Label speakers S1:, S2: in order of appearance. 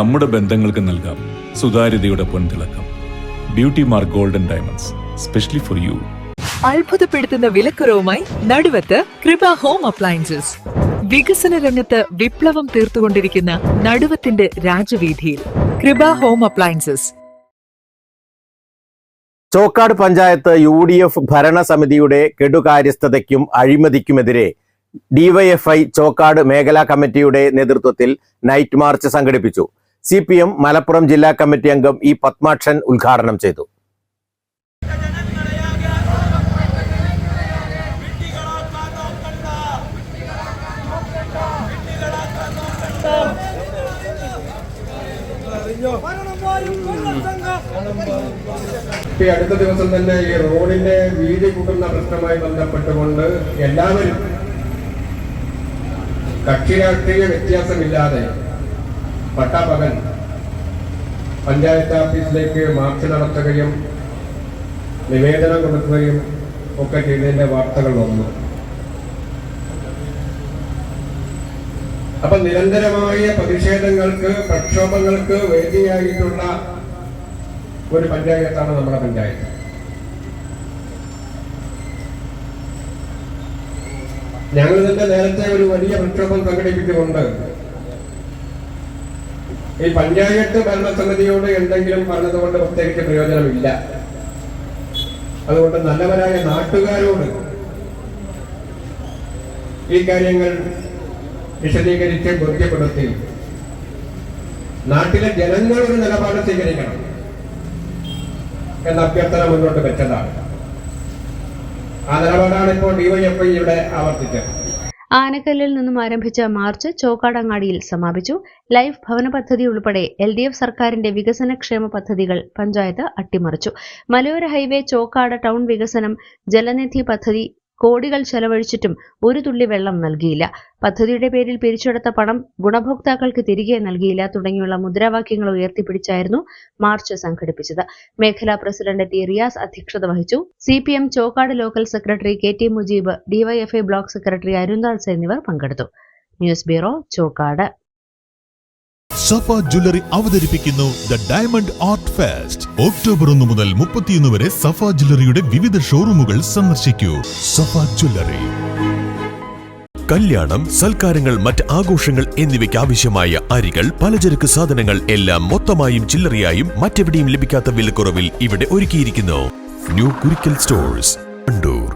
S1: നമ്മുടെ ബന്ധങ്ങൾക്ക് നൽകാം സുതാര്യതയുടെ പൊൻതിളക്കം. Beauty mark golden diamonds, specially for you.
S2: അത്ഭുതപ്പെടുത്തുന്ന വിലക്കുറവുമായി നടുവത്ത് കൃപ ഹോം അപ്ലയൻസസ്. വികസന രംഗത്ത് വിപ്ലവം തീർത്തുകൊണ്ടിരിക്കുന്ന നടുവത്തിന്റെ രാജവീതിയിൽ കൃപ home appliances.
S3: Chokkad panchayat UDF ഭരണസമിതിയുടെ കെടുകാര്യസ്ഥതയ്ക്കും അഴിമതിക്കുമെതിരെ DYFI ചോക്കാട് മേഖലാ കമ്മിറ്റിയുടെ നേതൃത്വത്തിൽ നൈറ്റ് മാർച്ച് സംഘടിപ്പിച്ചു. CPM മലപ്പുറം ജില്ലാ കമ്മിറ്റി അംഗം E. പത്മാക്ഷൻ ഉദ്ഘാടനം ചെയ്തു.
S4: അടുത്ത ദിവസം തന്നെ ഈ റോഡിന്റെ വീതി കൂട്ടുന്ന പ്രശ്നവുമായി ബന്ധപ്പെട്ടുകൊണ്ട് എല്ലാവരും കക്ഷി രാഷ്ട്രീയ വ്യത്യാസമില്ലാതെ പട്ടാപകൽ പഞ്ചായത്ത് ഓഫീസിലേക്ക് മാർച്ച് നടത്തുകയും നിവേദനം കൊടുക്കുകയും ഒക്കെ ചെയ്തതിന്റെ വാർത്തകൾ വന്നു. അപ്പൊ നിരന്തരമായ പ്രതിഷേധങ്ങൾക്ക്, പ്രക്ഷോഭങ്ങൾക്ക് വേദിയായിട്ടുള്ള ഒരു പഞ്ചായത്താണ് നമ്മുടെ പഞ്ചായത്ത്. ഞങ്ങൾ തന്നെ നേരത്തെ ഒരു വലിയ പ്രക്ഷോഭം സംഘടിപ്പിച്ചുകൊണ്ട് ഈ പഞ്ചായത്ത് ഭരണസമിതിയോട് എന്തെങ്കിലും പറഞ്ഞതുകൊണ്ട് പ്രത്യേകിച്ച് പ്രയോജനമില്ല. അതുകൊണ്ട് നല്ലവരായ നാട്ടുകാരോട് ഈ കാര്യങ്ങൾ വിശദീകരിച്ച് ബോധ്യപ്പെടുത്തി നാട്ടിലെ ജനങ്ങൾ ഒരു നിലപാട് സ്വീകരിക്കണം എന്ന അഭ്യർത്ഥന മുന്നോട്ട് വെച്ചതാണ്. ആ നിലപാടാണ് ഇപ്പോൾ DYFI ഇവിടെ ആവർത്തിച്ചത്.
S5: ആനക്കല്ലിൽ നിന്നും ആരംഭിച്ച മാർച്ച് ചോക്കാടങ്ങാടിയിൽ സമാപിച്ചു. ലൈഫ് ഭവന പദ്ധതി ഉൾപ്പെടെ LDF സർക്കാരിന്റെ വികസനക്ഷേമ പദ്ധതികൾ പഞ്ചായത്ത് അട്ടിമറിച്ചു. മലയോര ഹൈവേ ചോക്കാട് ടൗൺ വികസനം ജലനിധി പദ്ധതി കോടികൾ ചെലവഴിച്ചിട്ടും ഒരു തുള്ളി വെള്ളം നൽകിയില്ല. പദ്ധതിയുടെ പേരിൽ പിരിച്ചെടുത്ത പണം ഗുണഭോക്താക്കൾക്ക് തിരികെ നൽകിയില്ല തുടങ്ങിയുള്ള മുദ്രാവാക്യങ്ങൾ ഉയർത്തിപ്പിടിച്ചായിരുന്നു മാർച്ച് സംഘടിപ്പിച്ചത്. മേഖലാ പ്രസിഡന്റ് T. റിയാസ് അധ്യക്ഷത വഹിച്ചു. CPM Chokkad local secretary KT Mujeeb, DYFI block secretary Arundas എന്നിവർ പങ്കെടുത്തു. News bureau, Chokkad.
S6: Safa jewellery അവതരിപ്പിക്കുന്നു the diamond art fest. October 1 മുതൽ 31 വരെ സഫ ജ്വല്ലറിയുടെ വിവിധ ഷോറൂമുകൾ സന്ദർശിക്കൂ. സഫ ജ്വല്ലറി. കല്യാണം, സൽക്കാരങ്ങൾ, മറ്റ് ആഘോഷങ്ങൾ എന്നിവയ്ക്ക് ആവശ്യമായ അരികൾ, പലചരക്ക് സാധനങ്ങൾ എല്ലാം മൊത്തമായും ചില്ലറയായും മറ്റെവിടെയും ലഭിക്കാത്ത വിലക്കുറവിൽ ഇവിടെ ഒരുക്കിയിരിക്കുന്നു. New Kurikkal stores, Kannur.